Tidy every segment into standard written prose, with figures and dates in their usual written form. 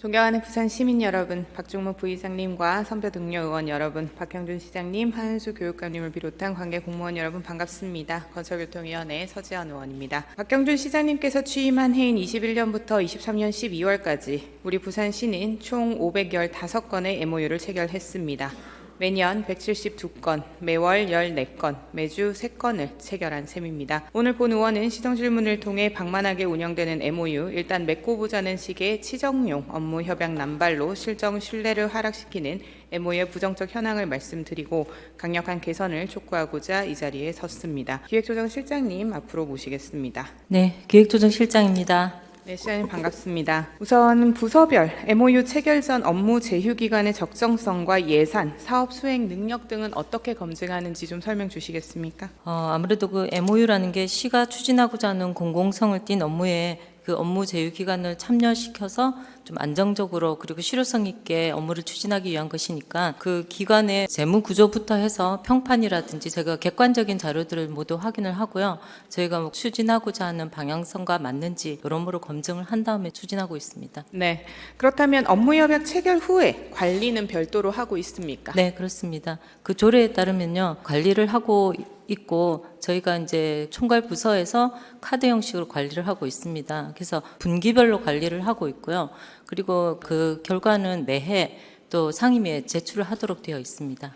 존경하는 부산 시민 여러분, 박종무 부의장님과 선배 동료 의원 여러분, 박형준 시장님, 한은수 교육감님을 비롯한 관계 공무원 여러분 반갑습니다. 건설교통위원회 서지연 의원입니다. 박형준 시장님께서 취임한 해인 21년부터 23년 12월까지 우리 부산시는 총 515건의 MOU를 체결했습니다. 매년 172건, 매월 14건, 매주 3건을 체결한 셈입니다. 오늘 본 의원은 시정질문을 통해 방만하게 운영되는 MOU, 일단 맺고 보자는 식의 치정용 업무 협약 남발로 실정 신뢰를 하락시키는 MOU의 부정적 현황을 말씀드리고 강력한 개선을 촉구하고자 이 자리에 섰습니다. 기획조정실장님 앞으로 모시겠습니다. 네, 기획조정실장입니다. 네, 시장님 반갑습니다. 우선 부서별 MOU 체결 전 업무 제휴 기간의 적정성과 예산, 사업 수행 능력 등은 어떻게 검증하는지 좀 설명 주시겠습니까? 아무래도 그 MOU라는 게 시가 추진하고자 하는 공공성을 띈 업무에 그 업무 제휴 기간을 참여시켜서 좀 안정적으로 그리고 실효성 있게 업무를 추진하기 위한 것이니까 그 기관의 재무 구조부터 해서 평판이라든지 제가 객관적인 자료들을 모두 확인을 하고요. 저희가 추진하고자 하는 방향성과 맞는지 여러모로 검증을 한 다음에 추진하고 있습니다. 네. 그렇다면 업무 협약 체결 후에 관리는 별도로 하고 있습니까? 네, 그렇습니다. 그 조례에 따르면요, 관리를 하고 있고 저희가 이제 총괄 부서에서 카드 형식으로 관리를 하고 있습니다. 그래서 분기별로 관리를 하고 있고요. 그리고 그 결과는 매해 또 상임위에 제출을 하도록 되어 있습니다.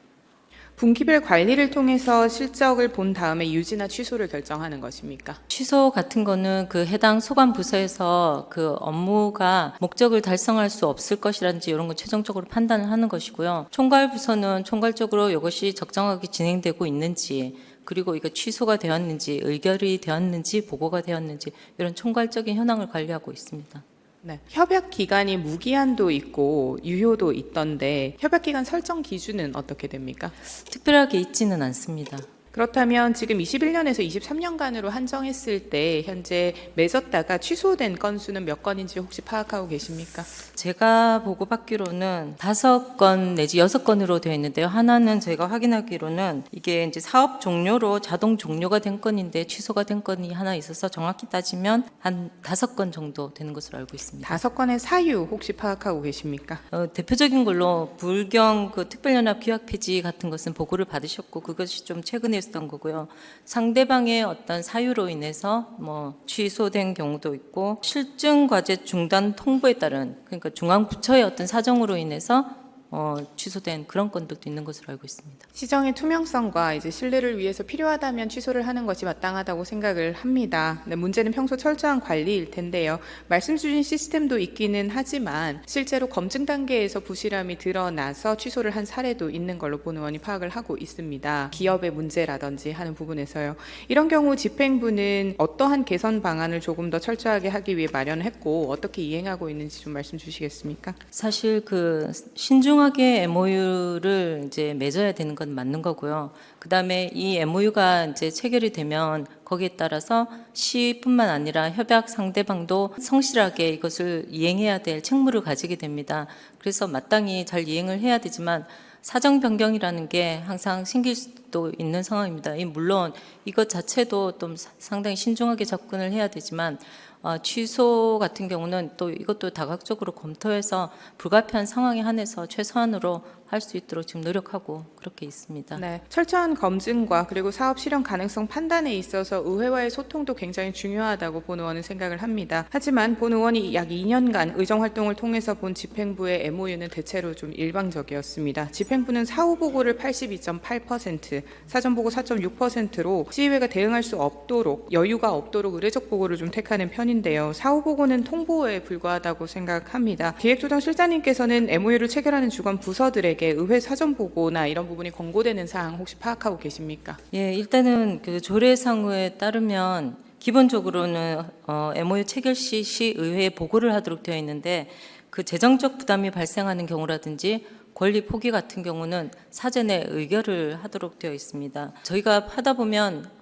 분기별 관리를 통해서 실적을 본 다음에 유지나 취소를 결정하는 것입니까? 취소 같은 거는 그 해당 소관 부서에서 그 업무가 목적을 달성할 수 없을 것이라든지 이런 거 최종적으로 판단을 하는 것이고요. 총괄 부서는 총괄적으로 이것이 적정하게 진행되고 있는지 그리고 이거 취소가 되었는지 의결이 되었는지 보고가 되었는지 이런 총괄적인 현황을 관리하고 있습니다. 네. 협약 기간이 무기한도 있고 유효도 있던데 협약 기간 설정 기준은 어떻게 됩니까? 특별하게 있지는 않습니다. 그렇다면 지금 21년에서 23년간으로 한정했을 때 현재 맺었다가 취소된 건수는 몇 건인지 혹시 파악하고 계십니까? 제가 보고받기로는 5건 내지 6건으로 되어 있는데요. 하나는 제가 확인하기로는 이게 이제 사업 종료로 자동 종료가 된 건인데 취소가 된 건이 하나 있어서 정확히 따지면 한 5건 정도 되는 것으로 알고 있습니다. 5건의 사유 혹시 파악하고 계십니까? 대표적인 걸로 불경 그 특별연합 규약 폐지 같은 것은 보고를 받으셨고 그것이 좀 최근에 있었던 거고요. 상대방의 어떤 사유로 인해서 뭐 취소된 경우도 있고 실증 과제 중단 통보에 따른 그러니까 중앙 부처의 어떤 사정으로 인해서 취소된 그런 건들도 있는 것으로 알고 있습니다. 시정의 투명성과 이제 신뢰를 위해서 필요하다면 취소를 하는 것이 마땅하다고 생각을 합니다. 네, 문제는 평소 철저한 관리일 텐데요. 말씀 주신 시스템도 있기는 하지만 실제로 검증 단계에서 부실함이 드러나서 취소를 한 사례도 있는 걸로 본 의원이 파악을 하고 있습니다. 기업의 문제라든지 하는 부분에서요. 이런 경우 집행부는 어떠한 개선 방안을 조금 더 철저하게 하기 위해 마련했고 어떻게 이행하고 있는지 좀 말씀 주시겠습니까? 사실 그 신중하게 MOU를 이제 맺어야 되는 건 맞는 거고요. 그다음에 이 MOU가 이제 체결이 되면 거기에 따라서 시뿐만 아니라 협약 상대방도 성실하게 이것을 이행해야 될 책무를 가지게 됩니다. 그래서 마땅히 잘 이행을 해야 되지만 사정 변경이라는 게 항상 생길 수도 있는 상황입니다. 물론 이것 자체도 좀 상당히 신중하게 접근을 해야 되지만 취소 같은 경우는 또 이것도 다각적으로 검토해서 불가피한 상황에 한해서 최소한으로 할 수 있도록 지금 노력하고 그렇게 있습니다. 네, 철저한 검증과 그리고 사업 실현 가능성 판단에 있어서 의회와의 소통도 굉장히 중요하다고 본 의원은 생각을 합니다. 하지만 본 의원이 약 2년간 의정 활동을 통해서 본 집행부의 MOU는 대체로 좀 일방적이었습니다. 집행부는 사후 보고를 82.8%, 사전 보고 4.6%로 시의회가 대응할 수 없도록 여유가 없도록 의례적 보고를 좀 택하는 편인데요. 사후 보고는 통보에 불과하다고 생각합니다. 기획조정실장님께서는 MOU를 체결하는 주관 부서들에게 의회 사전 보고나 이런 부분이 권고되는 사항 혹시 파악하고 계십니까? 예, 일단은 그 조례상에 따르면 기본적으로는 MOU 체결 시 시의회에 보고를 하도록 되어 있는데 그 재정적 부담이 발생하는 경우라든지 권리 포기 같은 경우는 사전에 의결을 하도록 되어 있습니다. 저희가 하다 보면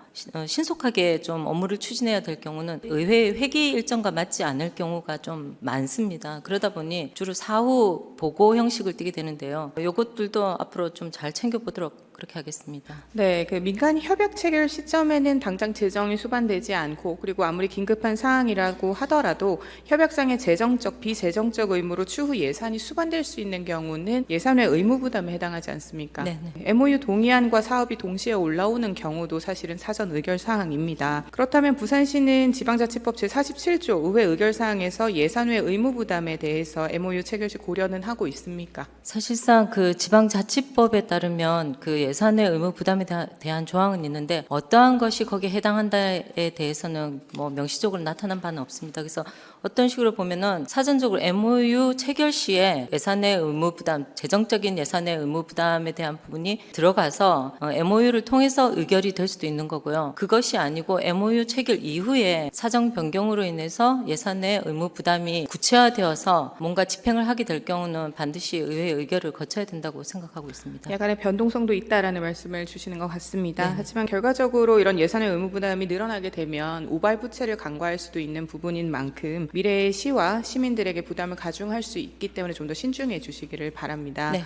신속하게 좀 업무를 추진해야 될 경우는 의회 회기 일정과 맞지 않을 경우가 좀 많습니다. 그러다 보니 주로 사후 보고 형식을 띠게 되는데요. 이것들도 앞으로 좀 잘 챙겨보도록 그렇게 하겠습니다. 네, 그 민간 협약 체결 시점에는 당장 재정이 수반되지 않고 그리고 아무리 긴급한 사항이라고 하더라도 협약상의 재정적, 비재정적 의무로 추후 예산이 수반될 수 있는 경우는 예산외 의무 부담에 해당하지 않습니까? 네. MOU 동의안과 사업이 동시에 올라오는 경우도 사실은 사전 의결 사항입니다. 그렇다면 부산시는 지방자치법 제47조 의회 의결 사항에서 예산외 의무 부담에 대해서 MOU 체결 시 고려는 하고 있습니까? 사실상 그 지방자치법에 따르면 그 예산의 의무 부담에 대한 조항은 있는데 어떠한 것이 거기에 해당한다에 대해서는 뭐 명시적으로 나타난 바는 없습니다. 그래서 어떤 식으로 보면은 사전적으로 MOU 체결 시에 예산의 의무 부담, 재정적인 예산의 의무 부담에 대한 부분이 들어가서 MOU를 통해서 의결이 될 수도 있는 거고요. 그것이 아니고 MOU 체결 이후에 사정 변경으로 인해서 예산의 의무 부담이 구체화되어서 뭔가 집행을 하게 될 경우는 반드시 의회 의결을 거쳐야 된다고 생각하고 있습니다. 약간의 변동성도 있다라는 말씀을 주시는 것 같습니다. 하지만 결과적으로 이런 예산의 의무 부담이 늘어나게 되면 우발부채를 간과할 수도 있는 부분인 만큼 미래의 시와 시민들에게 부담을 가중할 수 있기 때문에 좀 더 신중해 주시기를 바랍니다. 네,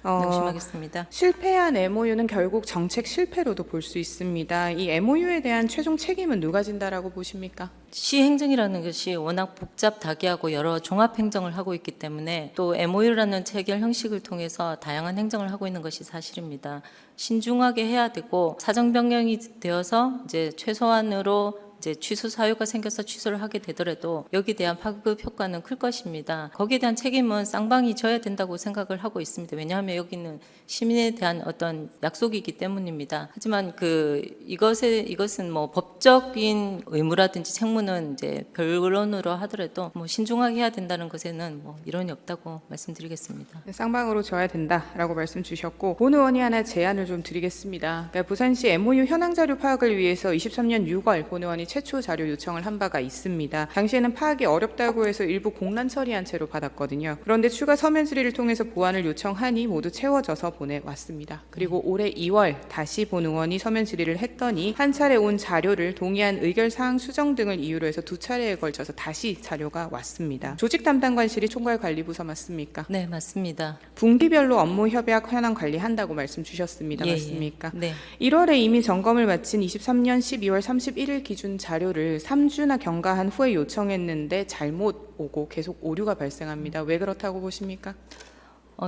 명심하겠습니다. 실패한 MOU는 결국 정책 실패로도 볼 수 있습니다. 이 MOU에 대한 최종 책임은 누가 진다라고 보십니까? 시행정이라는 것이 워낙 복잡다기하고 여러 종합행정을 하고 있기 때문에 또 MOU라는 체결 형식을 통해서 다양한 행정을 하고 있는 것이 사실입니다. 신중하게 해야 되고 사정 변경이 되어서 이제 최소한으로 이제 취소 사유가 생겨서 취소를 하게 되더라도 여기에 대한 파급 효과는 클 것입니다. 거기에 대한 책임은 쌍방이 져야 된다고 생각을 하고 있습니다. 왜냐하면 여기는 시민에 대한 어떤 약속이기 때문입니다. 하지만 이것은 뭐 법적인 의무라든지 책무는 이제 별론으로 하더라도 뭐 신중하게 해야 된다는 것에는 뭐 이론이 없다고 말씀드리겠습니다. 네, 쌍방으로 져야 된다라고 말씀 주셨고 본 의원이 하나 제안을 좀 드리겠습니다. 그러니까 부산시 MOU 현황 자료 파악을 위해서 23년 6월 본 의원이 최초 자료 요청을 한 바가 있습니다. 당시에는 파악이 어렵다고 해서 일부 공란 처리한 채로 받았거든요. 그런데 추가 서면 질의를 통해서 보완을 요청하니 모두 채워져서 보내왔습니다. 그리고 올해 2월 다시 본 의원이 서면 질의를 했더니 한 차례 온 자료를 동의안 의결 사항 수정 등을 이유로 해서 두 차례에 걸쳐서 다시 자료가 왔습니다. 조직 담당관실이 총괄관리부서 맞습니까? 네, 맞습니다. 분기별로 업무 협약 현황 관리한다고 말씀 주셨습니다. 맞습니까? 네. 1월에 이미 점검을 마친 23년 12월 31일 기준 자료를 3주나 경과한 후에 요청했는데 잘못 오고 계속 오류가 발생합니다. 왜 그렇다고 보십니까?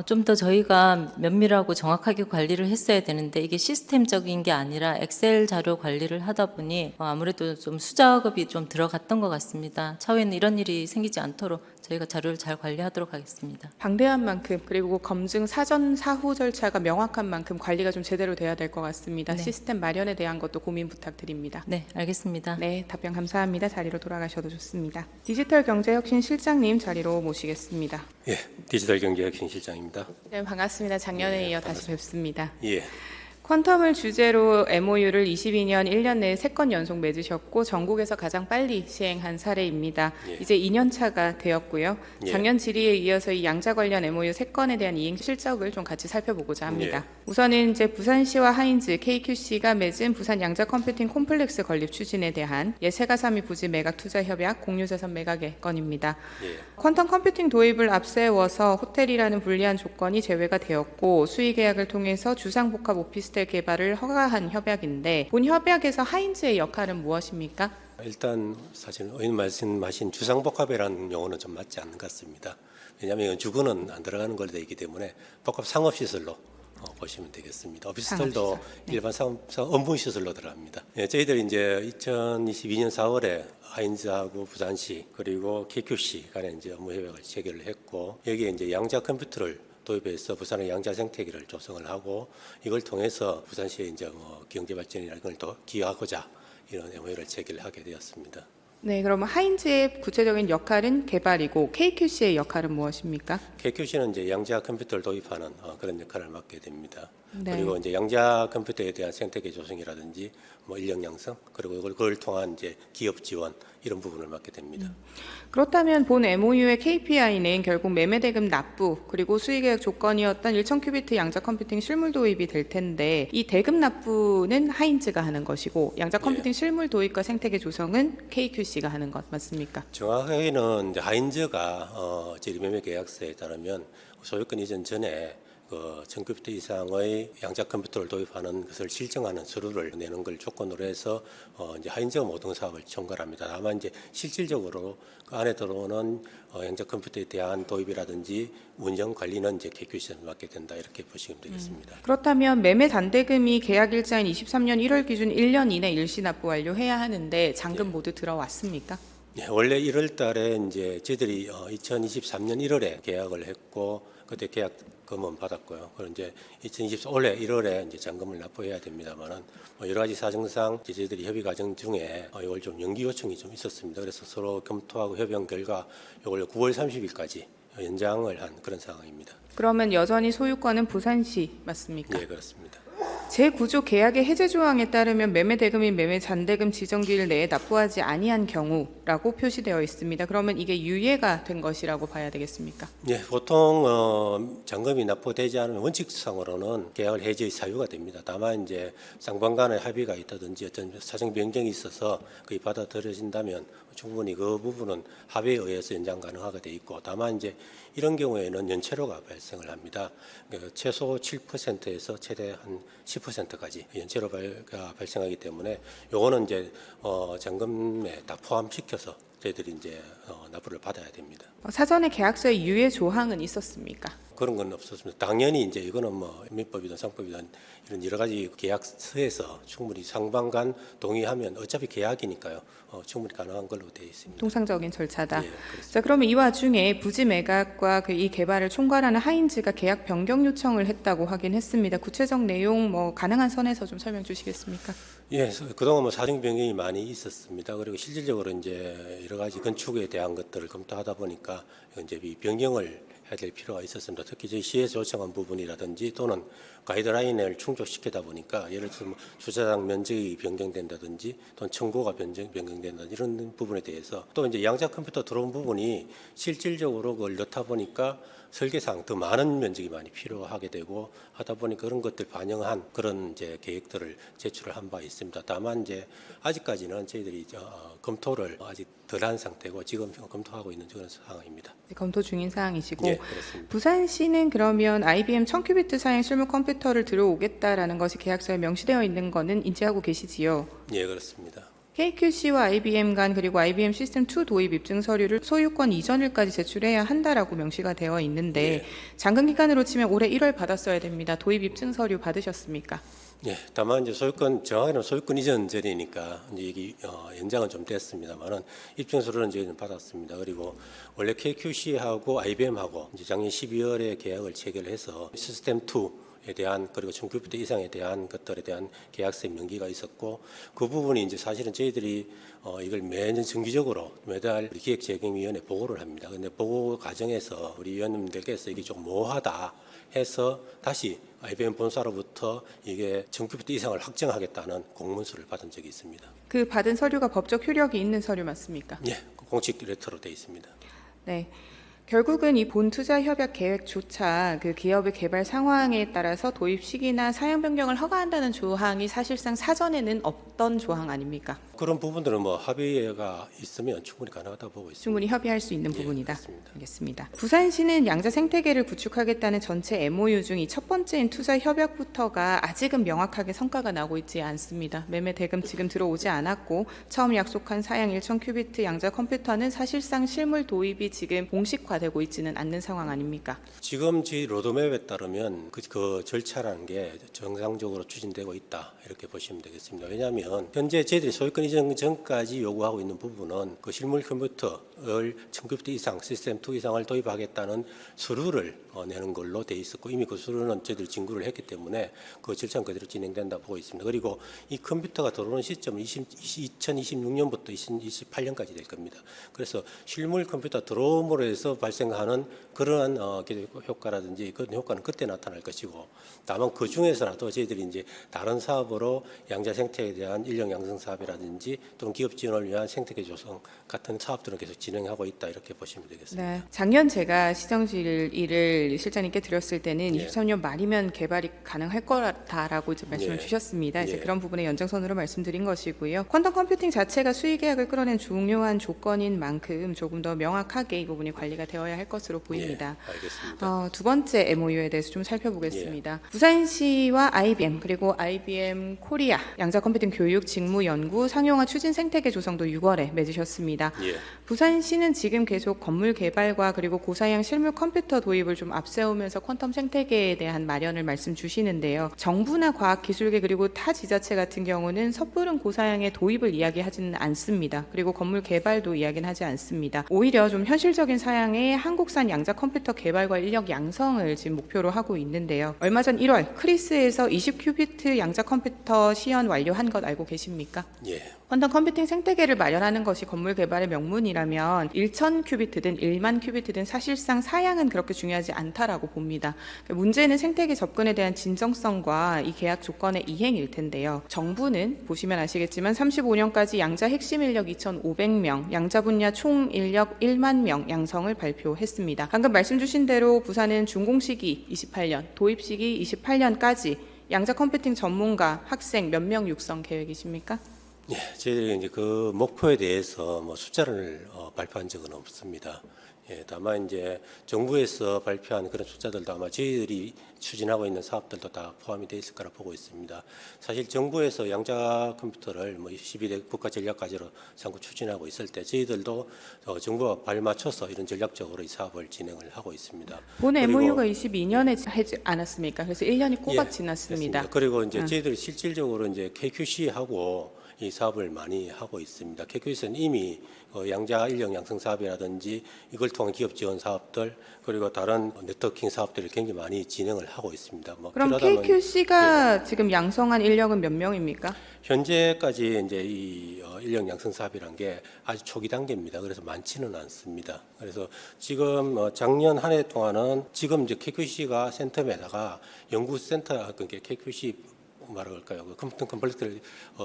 좀 더 저희가 면밀하고 정확하게 관리를 했어야 되는데 이게 시스템적인 게 아니라 엑셀 자료 관리를 하다 보니 아무래도 좀 수작업이 좀 들어갔던 것 같습니다. 차후에는 이런 일이 생기지 않도록 저희가 자료를 잘 관리하도록 하겠습니다. 방대한 만큼 그리고 검증 사전 사후 절차가 명확한 만큼 관리가 좀 제대로 돼야 될 것 같습니다. 네. 시스템 마련에 대한 것도 고민 부탁드립니다. 네, 알겠습니다. 네, 답변 감사합니다. 자리로 돌아가셔도 좋습니다. 디지털 경제혁신 실장님 자리로 모시겠습니다. 예, 디지털 경제혁신 실장입니다. 네, 반갑습니다. 작년에 이어 다시 뵙습니다. 예, 퀀텀을 주제로 MOU를 22년 1년 내에 3건 연속 맺으셨고 전국에서 가장 빨리 시행한 사례입니다. 예. 이제 2년 차가 되었고요. 예. 작년 질의에 이어서 이 양자 관련 MOU 3건에 대한 이행 실적을 좀 같이 살펴보고자 합니다. 예. 우선은 이제 부산시와 하인즈, KQC가 맺은 부산 양자 컴퓨팅 콤플렉스 건립 추진에 대한 예세가삼이 부지 매각 투자 협약 공유자산 매각의 건입니다. 예. 퀀텀 컴퓨팅 도입을 앞세워서 호텔이라는 불리한 조건이 제외가 되었고 수의 계약을 통해서 주상복합 오피스텔 개발을 허가한 협약인데 본 협약에서 하인즈의 역할은 무엇입니까? 일단 사실 의원 말씀하신 주상복합이라는 용어는 좀 맞지 않는 것 같습니다. 왜냐하면 이건 주거는 안 들어가는 걸로 되어 있기 때문에 복합 상업시설로 보시면 되겠습니다. 오피스텔도 상업시설, 네. 일반 업무시설로 들어갑니다. 예, 저희들이 이제 2022년 4월에 하인즈하고 부산시 그리고 KQC 간에 이제 업무 협약을 체결을 했고 여기에 이제 양자 컴퓨터를 도입해서 부산의 양자 생태계를 조성을 하고 이걸 통해서 부산시의 이제 경제 발전이나 이걸 더 기여하고자 이런 MOU를 체결을 하게 되었습니다. 네, 그러면 하인즈의 구체적인 역할은 개발이고 KQC의 역할은 무엇입니까? KQC는 이제 양자 컴퓨터를 도입하는 그런 역할을 맡게 됩니다. 네. 그리고 이제 양자 컴퓨터에 대한 생태계 조성이라든지 뭐 인력 양성 그리고 그걸 통한 이제 기업 지원 이런 부분을 맡게 됩니다. 그렇다면 본 MOU의 KPI는 결국 매매 대금 납부 그리고 수의계약 조건이었던 1,000큐비트 양자 컴퓨팅 실물 도입이 될 텐데 이 대금 납부는 하인즈가 하는 것이고 양자 컴퓨팅 실물 도입과 생태계 조성은 KQC가 하는 것 맞습니까? 정확하게는 이제 하인즈가 제 매매 계약서에 따르면 소유권 이전 전에 1000컴퓨터 이상의 양자 컴퓨터를 도입하는 것을 실증하는 서류를 내는 걸 조건으로 해서 이제 하인즈가 모든 사업을 총괄합니다. 다만 이제 실질적으로 그 안에 들어오는 양자 컴퓨터에 대한 도입이라든지 운영 관리는 이제 KQC에서 맡게 된다 이렇게 보시면 되겠습니다. 그렇다면 매매 잔대금이 계약 일자인 23년 1월 기준 1년 이내 일시 납부 완료해야 하는데 잔금 모두 들어왔습니까? 네, 원래 1월 달에 이제 저희들이 2023년 1월에 계약을 했고 그때 계약금은 받았고요. 그리고 이제 2024 올해 1월에 이제 잔금을 납부해야 됩니다만은 여러 가지 사정상 이제 저희들이 협의 과정 중에 이걸 좀 연기 요청이 좀 있었습니다. 그래서 서로 검토하고 협의한 결과 이걸 9월 30일까지 연장을 한 그런 상황입니다. 그러면 여전히 소유권은 부산시 맞습니까? 네, 그렇습니다. 제9조 계약의 해제 조항에 따르면 매매 대금인 매매 잔대금 지정기일 내에 납부하지 아니한 경우라고 표시되어 있습니다. 그러면 이게 유예가 된 것이라고 봐야 되겠습니까? 네, 보통 잔금이 납부되지 않으면 원칙상으로는 계약을 해지의 사유가 됩니다. 다만 이제 쌍방 간의 합의가 있다든지 어떤 사정 변경이 있어서 그게 받아들여진다면 충분히 그 부분은 합의에 의해서 연장 가능하게 돼 있고, 다만 이제 이런 경우에는 연체료가 발생을 합니다. 최소 7%에서 최대 한 10%까지 연체료가 발생하기 때문에 요거는 이제 잔금에 다 포함시켜서 저희들이 이제 납부를 받아야 됩니다. 사전에 계약서에 유예 조항은 있었습니까? 그런 건 없었습니다. 당연히 이제 이거는 뭐 민법이든 상법이든 이런 여러 가지 계약서에서 충분히 상방 간 동의하면 어차피 계약이니까요. 충분히 가능한 걸로 되어 있습니다. 통상적인 절차다. 예, 그렇습니다. 자, 그러면 이 와중에 부지 매각과 이 개발을 총괄하는 하인즈가 계약 변경 요청을 했다고 확인했습니다. 구체적 내용 가능한 선에서 좀 설명 주시겠습니까? 예, 그동안 뭐 사정 변경이 많이 있었습니다. 그리고 실질적으로 이제 여러 가지 건축에 대한 것들을 검토하다 보니까 이제 이 변경을 해야 될 필요가 있었습니다. 특히 저희 시에서 요청한 부분이라든지 또는 가이드라인을 충족시키다 보니까 예를 들어서 뭐 주차장 면적이 변경된다든지 또는 청구가 변경된다든지 이런 부분에 대해서 또 이제 양자 컴퓨터 들어온 부분이 실질적으로 그걸 넣다 보니까 설계상 더 많은 면적이 많이 필요하게 되고 하다 보니 그런 것들 반영한 그런 이제 계획들을 제출을 한 바 있습니다. 다만 이제 아직까지는 저희들이 검토를 아직 덜한 상태고 지금 검토하고 있는 그런 상황입니다. 검토 중인 사항이시고 네, 그렇습니다. 부산시는 그러면 IBM 1000큐비트 사양 실무 컴퓨터를 들어오겠다라는 것이 계약서에 명시되어 있는 거는 인지하고 계시지요? 예, 그렇습니다. KQC와 IBM 간 그리고 IBM 시스템2 도입 입증 서류를 소유권 이전일까지 제출해야 한다라고 명시가 되어 있는데 잔금 기간으로 치면 올해 1월 받았어야 됩니다. 도입 입증 서류 받으셨습니까? 예, 다만 이제 소유권 정확히는 소유권 이전 전이니까 이제 이게 연장은 좀 됐습니다만은 입증 서류는 저희는 받았습니다. 그리고 원래 KQC하고 IBM하고 이제 작년 12월에 계약을 체결해서 시스템 2에 대한 그리고 1000큐비트 이상에 대한 것들에 대한 계약서의 명기가 있었고 그 부분이 이제 사실은 저희들이 이걸 매년 정기적으로 매달 우리 기획재정위원회 보고를 합니다. 근데 보고 과정에서 우리 위원님들께서 이게 좀 모호하다 해서 다시 IBM 본사로부터 이게 1000큐비트 이상을 확정하겠다는 공문서를 받은 적이 있습니다. 그 받은 서류가 법적 효력이 있는 서류 맞습니까? 예, 공식 레터로 되어 있습니다. 네. 결국은 이 본 투자 협약 계획조차 그 기업의 개발 상황에 따라서 도입 시기나 사양 변경을 허가한다는 조항이 사실상 사전에는 없던 조항 아닙니까? 그런 부분들은 뭐 합의가 있으면 충분히 가능하다고 보고 있습니다. 충분히 협의할 수 있는 예, 부분이다. 그렇습니다. 알겠습니다. 부산시는 양자 생태계를 구축하겠다는 전체 MOU 중 이 첫 번째인 투자 협약부터가 아직은 명확하게 성과가 나고 있지 않습니다. 매매 대금 지금 들어오지 않았고 처음 약속한 사양 1000큐비트 양자 컴퓨터는 사실상 실물 도입이 지금 공식화되고 있지는 않는 상황 아닙니까? 지금 저희 로드맵에 따르면 그 절차라는 게 정상적으로 추진되고 있다 이렇게 보시면 되겠습니다. 왜냐하면 현재 저희들이 소유권 이전 전까지 요구하고 있는 부분은 그 실물 컴퓨터를 1000큐비트 이상 시스템 2 이상을 도입하겠다는 서류를 내는 걸로 돼 있었고 이미 그 서류는 저희들이 진구를 했기 때문에 그 절차는 그대로 진행된다 보고 있습니다. 그리고 이 컴퓨터가 들어오는 시점은 2026년부터 2028년까지 될 겁니다. 그래서 실물 컴퓨터 들어옴으로 해서 발생하는 그러한 효과라든지 그런 효과는 그때 나타날 것이고 다만 그 중에서라도 저희들이 이제 다른 사업으로 양자 생태계에 대한 인력 양성 사업이라든지 또는 기업 지원을 위한 생태계 조성 같은 사업들은 계속 진행하고 있다 이렇게 보시면 되겠습니다. 네. 작년 제가 시정실 일을 실장님께 드렸을 때는 예. 23년 말이면 개발이 가능할 거다라고 이제 말씀을 예. 주셨습니다. 이제 예. 그런 부분에 연장선으로 말씀드린 것이고요. 퀀텀 컴퓨팅 자체가 수익 계약을 끌어낸 중요한 조건인 만큼 조금 더 명확하게 이 부분이 관리가 되어야 할 것으로 보입니다. 예, 알겠습니다. 두 번째 MOU에 대해서 좀 살펴보겠습니다. 부산시와 IBM 그리고 IBM 코리아 양자 컴퓨팅 교육 직무 연구 상용화 추진 생태계 조성도 6월에 맺으셨습니다. 예. 부산시는 지금 계속 건물 개발과 그리고 고사양 실물 컴퓨터 도입을 좀 앞세우면서 퀀텀 생태계에 대한 마련을 말씀 주시는데요. 정부나 과학기술계 그리고 타 지자체 같은 경우는 섣부른 고사양의 도입을 이야기하지는 않습니다. 그리고 건물 개발도 이야기는 하지 않습니다. 오히려 좀 현실적인 사양의 한국산 양자 컴퓨터 개발과 인력 양성을 지금 목표로 하고 있는데요. 얼마 전 1월 크리스에서 20큐비트 양자 컴퓨터 시연 완료한 것 알고 계십니까? 예. 퀀텀 컴퓨팅 생태계를 마련하는 것이 건물 개발의 명문이라면 1000큐비트든 1만 큐비트든 사실상 사양은 그렇게 중요하지 않다라고 봅니다. 문제는 생태계 접근에 대한 진정성과 이 계약 조건의 이행일 텐데요. 정부는 보시면 아시겠지만 35년까지 양자 핵심 인력 2,500명, 양자 분야 총 인력 1만 명 양성을 발표했습니다. 방금 말씀 주신 대로 부산은 준공 시기 28년, 도입 시기 28년까지 양자 컴퓨팅 전문가, 학생 몇 명 육성 계획이십니까? 예, 저희들이 이제 그 목표에 대해서 뭐 숫자를 발표한 적은 없습니다. 예, 다만 이제 정부에서 발표한 그런 숫자들도 아마 저희들이 추진하고 있는 사업들도 다 포함이 되어 있을 거라 보고 있습니다. 사실 정부에서 양자 컴퓨터를 뭐 12대 국가 전략 과제로 sam고 추진하고 있을 때 저희들도 정부와 발맞춰서 이런 전략적으로 이 사업을 진행을 하고 있습니다. 본 그리고- MOU가 22년에 하지 않았습니까? 그래서 1년이 꼬박 예, 지났습니다. 됐습니다. 그리고 이제 저희들이 실질적으로 이제 KQC하고 이 사업을 많이 하고 있습니다. KQC는 이미 양자 인력 양성 사업이라든지 이걸 통한 기업 지원 사업들 그리고 다른 네트워킹 사업들을 굉장히 많이 진행을 하고 있습니다. 뭐 그럼 필요하다면- KQC가 지금 양성한 인력은 몇 명입니까? 현재까지 이제 이 인력 양성 사업이란 게 아주 초기 단계입니다. 그래서 많지는 않습니다. 그래서 지금 작년 한 해 동안은 지금 이제 KQC가 센텀에다가 연구센터 그러니까 KQC 말할까요? 그 컴퓨터 컴플렉스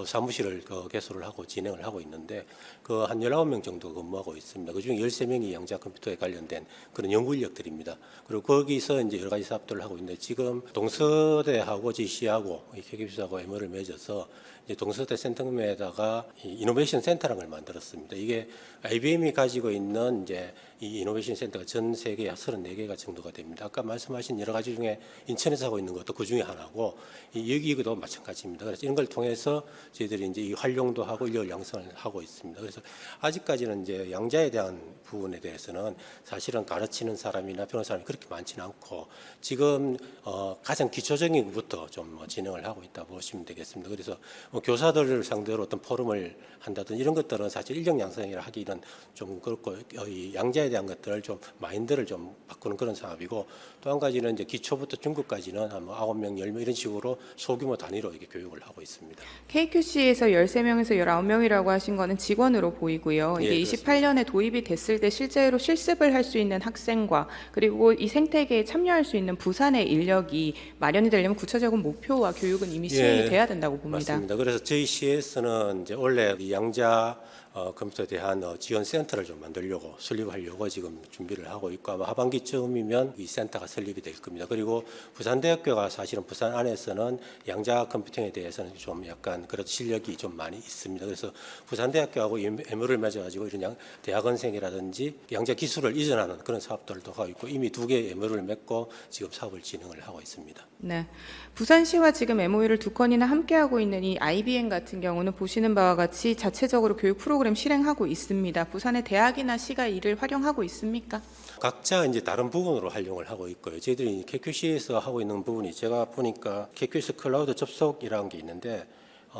사무실을 개소를 하고 진행을 하고 있는데 그 한 19명 정도 근무하고 있습니다. 그중에 13명이 양자 컴퓨터에 관련된 그런 연구 인력들입니다. 그리고 거기서 이제 여러 가지 사업들을 하고 있는데 지금 동서대하고 GC하고 KQC하고 MO를 맺어서 이제 동서대 센텀에다가 이노베이션 센터라는 걸 만들었습니다. 이게 IBM이 가지고 있는 이제 이 이노베이션 센터가 전 세계에 34개가 정도가 됩니다. 아까 말씀하신 여러 가지 중에 인천에서 하고 있는 것도 그 중에 하나고 여기도 마찬가지입니다. 그래서 이런 걸 통해서 저희들이 이제 이 활용도 하고 인력 양성을 하고 있습니다. 그래서 아직까지는 이제 양자에 대한 부분에 대해서는 사실은 가르치는 사람이나 배우는 사람이 그렇게 많지는 않고 지금 가장 기초적인 것부터 좀 진행을 하고 있다 보시면 되겠습니다. 그래서 교사들을 상대로 어떤 포럼을 한다든지 이런 것들은 사실 인력 양성이라 하기는 좀 그렇고 이 양자에 대한 것들을 좀 마인드를 좀 바꾸는 그런 사업이고 또 한 가지는 이제 기초부터 중급까지는 한 9명, 10명 이런 식으로 소규모 단위로 이렇게 교육을 하고 있습니다. KQC에서 13명에서 19명이라고 하신 거는 직원으로 보이고요. 이게 예, 28년에 도입이 됐을 때 실제로 실습을 할 수 있는 학생과 그리고 이 생태계에 참여할 수 있는 부산의 인력이 마련이 되려면 구체적인 목표와 교육은 이미 시행이 예, 돼야 된다고 봅니다. 맞습니다. 그래서 저희 시에서는 이제 원래 이 양자 컴퓨터에 대한 지원 센터를 좀 만들려고 설립하려고 지금 준비를 하고 있고 아마 하반기쯤이면 이 센터가 설립이 될 겁니다. 그리고 부산대학교가 사실은 부산 안에서는 양자 컴퓨팅에 대해서는 좀 약간 그런 실력이 좀 많이 있습니다. 그래서 부산대학교하고 MO를 맺어가지고 이런 대학원생이라든지 양자 기술을 이전하는 그런 사업들도 하고 있고 이미 2개의 MO를 맺고 지금 사업을 진행을 하고 있습니다. 네, 부산시와 지금 MOU를 2건이나 함께하고 있는 이 IBM 같은 경우는 보시는 바와 같이 자체적으로 교육 프로그램 실행하고 있습니다. 부산의 대학이나 시가 이를 활용하고 있습니까? 각자 이제 다른 부분으로 활용을 하고 있고요. 저희들이 KQC에서 하고 있는 부분이 제가 보니까 KQC 클라우드 접속이라는 게 있는데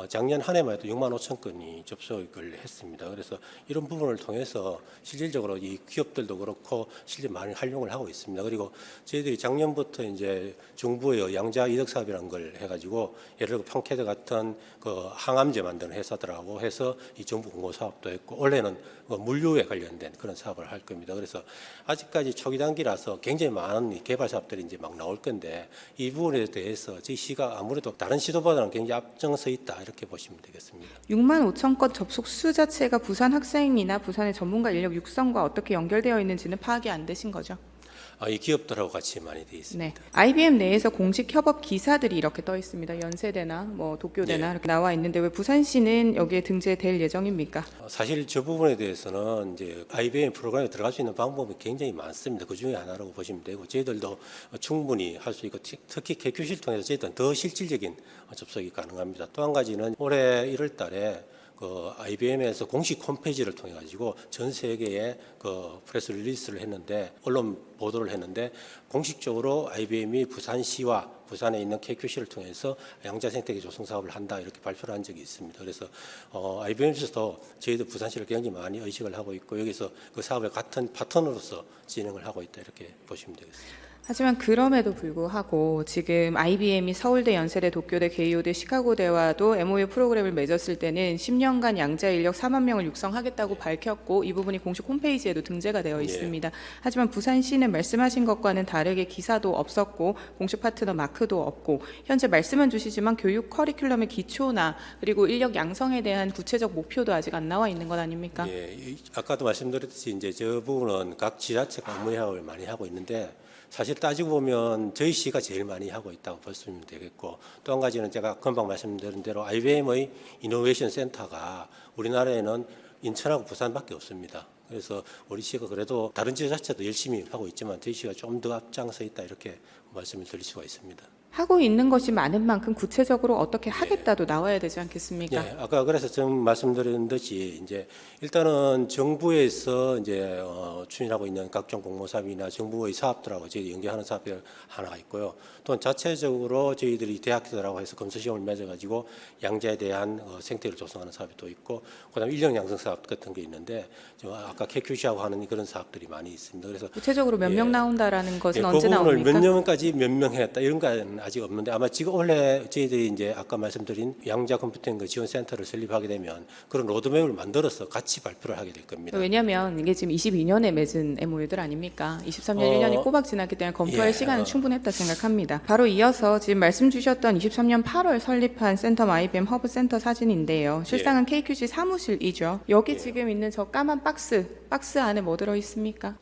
작년 한 해만 해도 6만 5천 건이 접속을 했습니다. 그래서 이런 부분을 통해서 실질적으로 이 기업들도 그렇고 실제 많이 활용을 하고 있습니다. 그리고 저희들이 작년부터 이제 정부의 양자 이득 사업이라는 걸 해가지고 예를 들어 펑캐드 같은 그 항암제 만드는 회사들하고 해서 이 정부 공모 사업도 했고 올해는 물류에 관련된 그런 사업을 할 겁니다. 그래서 아직까지 초기 단계라서 굉장히 많은 개발 사업들이 이제 막 나올 건데 이 부분에 대해서 저희 시가 아무래도 다른 시도보다는 굉장히 앞장서 있다. 이렇게 보시면 되겠습니다. 6만 5천 건 접속 수 자체가 부산 학생이나 부산의 전문가 인력 육성과 어떻게 연결되어 있는지는 파악이 안 되신 거죠? 이 기업들하고 같이 많이 돼 있습니다. 네. IBM 내에서 공식 협업 기사들이 이렇게 떠 있습니다. 연세대나 뭐 도쿄대나 네. 이렇게 나와 있는데 왜 부산시는 여기에 등재될 예정입니까? 사실 저 부분에 대해서는 이제 IBM 프로그램에 들어갈 수 있는 방법이 굉장히 많습니다. 그 중에 하나라고 보시면 되고 저희들도 충분히 할 수 있고 특히 KQC를 통해서 저희들은 더 실질적인 접속이 가능합니다. 또 한 가지는 올해 1월 달에 그 IBM에서 공식 홈페이지를 통해 가지고 전 세계에 그 프레스 릴리스를 했는데 언론 보도를 했는데 공식적으로 IBM이 부산시와 부산에 있는 KQC를 통해서 양자 생태계 조성 사업을 한다 이렇게 발표를 한 적이 있습니다. 그래서 IBM에서도 저희도 부산시를 굉장히 많이 의식을 하고 있고 여기서 그 사업의 같은 파트너로서 진행을 하고 있다 이렇게 보시면 되겠습니다. 하지만 그럼에도 불구하고 지금 IBM이 서울대, 연세대, 도쿄대, 개요대, 시카고대와도 MOU 프로그램을 맺었을 때는 10년간 양자 인력 4만 명을 육성하겠다고 밝혔고 이 부분이 공식 홈페이지에도 등재가 되어 있습니다. 하지만 부산시는 말씀하신 것과는 다르게 기사도 없었고 공식 파트너 마크도 없고 현재 말씀은 주시지만 교육 커리큘럼의 기초나 그리고 인력 양성에 대한 구체적 목표도 아직 안 나와 있는 것 아닙니까? 예, 아까도 말씀드렸듯이 이제 저 부분은 각 지자체가 업무 협업을 많이 하고 있는데 사실 따지고 보면 저희 시가 제일 많이 하고 있다고 볼 수 있으면 되겠고 또 한 가지는 제가 금방 말씀드린 대로 IBM의 이노베이션 센터가 우리나라에는 인천하고 부산밖에 없습니다. 그래서 우리 시가 그래도 다른 지자체도 열심히 하고 있지만 저희 시가 좀 더 앞장서 있다 이렇게 말씀을 드릴 수가 있습니다. 하고 있는 것이 많은 만큼 구체적으로 어떻게 하겠다도 나와야 되지 않겠습니까? 예, 아까 그래서 좀 말씀드린 듯이 이제 일단은 정부에서 이제 추진하고 있는 각종 공모 사업이나 정부의 사업들하고 저희 연계하는 사업이 하나가 있고요. 또 자체적으로 저희들이 대학들하고 해서 검수시험을 맺어가지고 양자에 대한 생태를 조성하는 사업이 또 있고, 그다음에 인력 양성 사업 같은 게 있는데 아까 KQC하고 하는 그런 사업들이 많이 있습니다. 그래서 구체적으로 몇 명 나온다라는 것은 그 언제 부분을 나옵니까? 몇 명까지 몇 명 했다 이런 건 아직 없는데 아마 지금 원래 저희들이 이제 아까 말씀드린 양자 컴퓨팅 그 지원 센터를 설립하게 되면 그런 로드맵을 만들어서 같이 발표를 하게 될 겁니다. 왜냐하면 이게 지금 22년에 맺은 MOU들 아닙니까? 23년 1년이 꼬박 지났기 때문에 검토할 예, 시간은 충분했다 생각합니다. 바로 이어서 지금 말씀 주셨던 23년 8월 설립한 센텀 IBM 허브 센터 사진인데요. 실상은 KQC 사무실이죠. 여기 지금 있는 저 까만 박스 안에 뭐 들어 있습니까?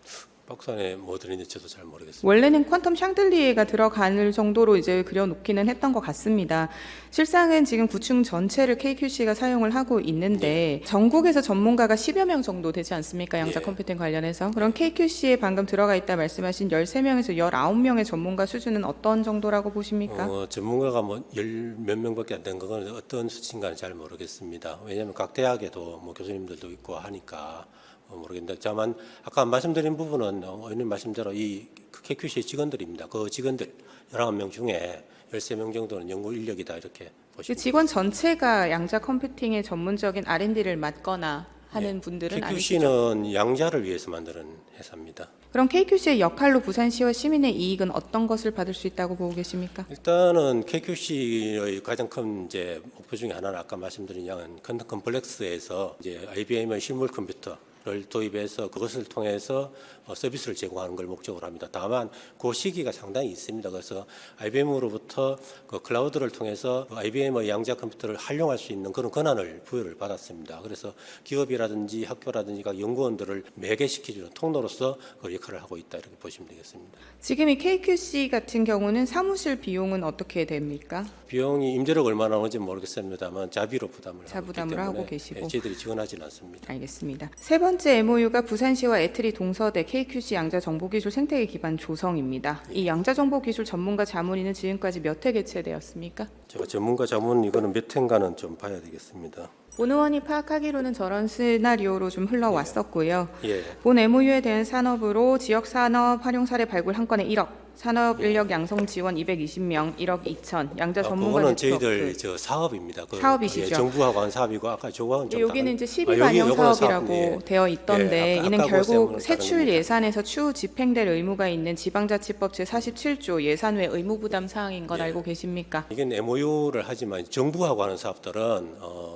박스 안에 뭐 들어있는지 저도 잘 모르겠습니다. 원래는 퀀텀 샹들리에가 들어갈 정도로 이제 그려놓기는 했던 것 같습니다. 실상은 지금 구층 전체를 KQC가 사용을 하고 있는데 전국에서 전문가가 10여 명 정도 되지 않습니까? 양자 예. 컴퓨팅 관련해서. 그럼 KQC에 방금 들어가 있다 말씀하신 13명에서 19명의 전문가 수준은 어떤 정도라고 보십니까? 전문가가 뭐 열 몇 명밖에 안 된 건 어떤 수치인가는 잘 모르겠습니다. 왜냐하면 각 대학에도 뭐 교수님들도 있고 하니까 모르겠는데, 다만 아까 말씀드린 부분은 의원님 말씀대로 이 KQC의 직원들입니다. 그 직원들 11명 중에 13명 정도는 연구 인력이다 이렇게 그 보시면 직원 전체가 양자 컴퓨팅의 전문적인 R&D를 맡거나 하는 분들은 아니시죠? KQC는 양자를 위해서 만드는 회사입니다. 그럼 KQC의 역할로 부산시와 시민의 이익은 어떤 것을 받을 수 있다고 보고 계십니까? 일단은 KQC의 가장 큰 이제 목표 중에 하나는 아까 말씀드린 양은 퀀텀 컴플렉스에서 이제 IBM의 실물 컴퓨터를 도입해서 그것을 통해서 서비스를 제공하는 걸 목적으로 합니다. 다만 그 시기가 상당히 있습니다. 그래서 IBM으로부터 그 클라우드를 통해서 IBM의 양자 컴퓨터를 활용할 수 있는 그런 권한을 부여를 받았습니다. 그래서 기업이라든지 학교라든지 각 연구원들을 매개시켜주는 통로로서 그 역할을 하고 있다 이렇게 보시면 되겠습니다. 지금 이 KQC 같은 경우는 사무실 비용은 어떻게 됩니까? 비용이 임대료가 얼마나 나오는지 모르겠습니다만 자비로 부담을 자부담을 하고 하고 있기 계시고. 때문에 저희들이 지원하지는 않습니다. 알겠습니다. 세 번째 MOU가 부산시와 애트리 동서대 KQC 양자정보기술 생태계 기반 조성입니다. 이 양자정보기술 전문가 자문위는 지금까지 몇 회 개최되었습니까? 제가 전문가 자문 이거는 몇 회인가는 좀 봐야 되겠습니다. 본 의원이 파악하기로는 저런 시나리오로 좀 흘러왔었고요. 예. 본 MOU에 대한 산업으로 지역 산업 활용 사례 발굴 한 건에 1억, 산업 인력 양성 지원 220명, 1억 2천, 양자 전문가 그거는 네트워크. 저희들 저 사업입니다. 사업이시죠? 예, 정부하고 한 사업이고 아까 저거는 좀 여기는 다른- 이제 12 여기 반영 요거는 사업이라고 사업, 예. 되어 있던데 예, 이는 아까 그 결국 세무는 세출 다른 겁니다. 예산에서 추후 집행될 의무가 있는 지방자치법 제47조 예산 외 의무 부담 사항인 것 예. 알고 계십니까? 이게 MOU를 하지만 정부하고 하는 사업들은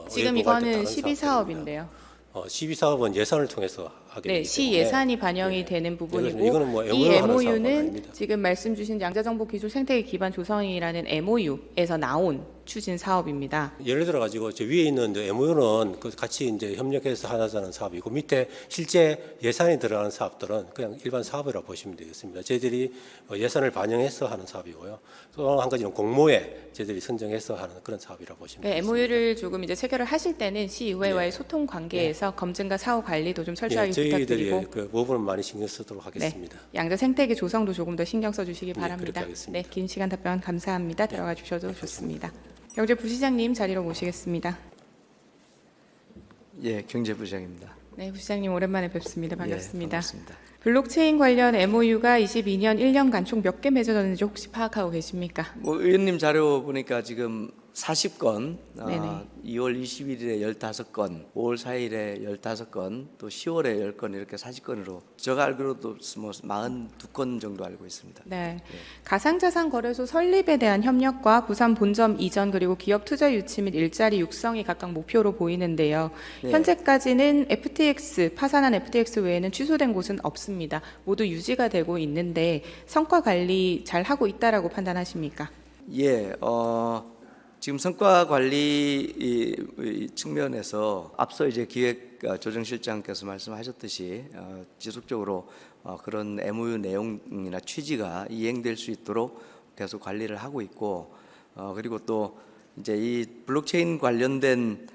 지금 외부가 할 때 이거는 다른 12 사업들입니다. 사업인데요. 12 사업은 예산을 통해서 하게 네, 되기 시 때문에 예산이 반영이 예. 되는 네, 부분이고 이거는 뭐 이 MOU 하는 사업은 MOU는 아닙니다. 지금 말씀 주신 양자정보 기술 생태계 기반 조성이라는 MOU에서 나온 추진 사업입니다. 예를 들어 가지고 저 위에 있는 MOU는 그 같이 이제 협력해서 하자는 사업이고 밑에 실제 예산이 들어가는 사업들은 그냥 일반 사업이라고 보시면 되겠습니다. 저희들이 예산을 반영해서 하는 사업이고요. 또 한 가지는 공모에 저희들이 선정해서 하는 그런 사업이라고 보시면 네, 되겠습니다. MOU를 조금 이제 체결을 하실 때는 시의회와의 소통 관계에서 검증과 사후 관리도 좀 철저하게 저희들이 부탁드리고 그 부분은 많이 신경 쓰도록 하겠습니다. 양자 생태계 조성도 조금 더 신경 써주시기 그렇게 바랍니다. 하겠습니다. 네, 긴 시간 답변 감사합니다. 들어가 주셔도 좋습니다. 경제부시장님 자리로 모시겠습니다. 예, 경제부장입니다. 네, 부시장님 오랜만에 뵙습니다. 반갑습니다. 예, 반갑습니다. 블록체인 관련 MOU가 22년 1년간 총 몇 개 맺어졌는지 혹시 파악하고 계십니까? 뭐 의원님 자료 보니까 지금 40건, 네네. 2월 21일에 15건, 5월 4일에 15건, 또 10월에 10건 이렇게 40건으로 제가 알기로도 뭐 42건 정도 알고 있습니다. 네. 가상자산 거래소 설립에 대한 협력과 부산 본점 이전 그리고 기업 투자 유치 및 일자리 육성이 각각 목표로 보이는데요. 네. 현재까지는 FTX 파산한 FTX 외에는 취소된 곳은 없습니다. 모두 유지가 되고 있는데 성과 관리 잘 하고 있다라고 판단하십니까? 예, 지금 성과 관리 이 측면에서 앞서 이제 기획조정실장께서 말씀하셨듯이 지속적으로 그런 MOU 내용이나 취지가 이행될 수 있도록 계속 관리를 하고 있고, 그리고 또 이제 이 블록체인 관련된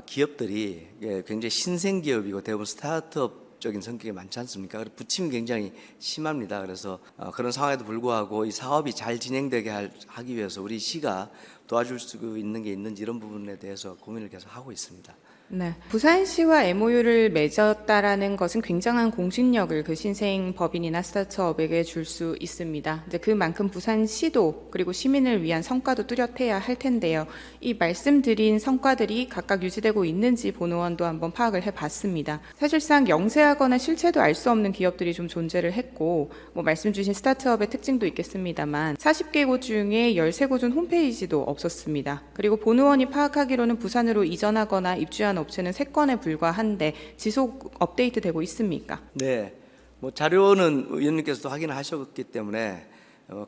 기업들이 굉장히 신생 기업이고 대부분 스타트업 적인 성격이 많지 않습니까? 그래서 부침이 굉장히 심합니다. 그래서 그런 상황에도 불구하고 이 사업이 잘 진행되게 하기 위해서 우리 시가 도와줄 수 있는 게 있는지 이런 부분에 대해서 고민을 계속 하고 있습니다. 네. 부산시와 MOU를 맺었다라는 것은 굉장한 공신력을 그 신생 법인이나 스타트업에게 줄 수 있습니다. 이제 그만큼 부산시도 그리고 시민을 위한 성과도 뚜렷해야 할 텐데요. 이 말씀드린 성과들이 각각 유지되고 있는지 본의원도 한번 파악을 해봤습니다. 사실상 영세하거나 실체도 알 수 없는 기업들이 좀 존재를 했고, 뭐 말씀 주신 스타트업의 특징도 있겠습니다만 40개국 중에 13곳은 홈페이지도 없었습니다. 그리고 본의원이 파악하기로는 부산으로 이전하거나 입주한 업체는 3건에 불과한데 지속 업데이트되고 있습니까? 네, 뭐 자료는 의원님께서도 확인하셨기 때문에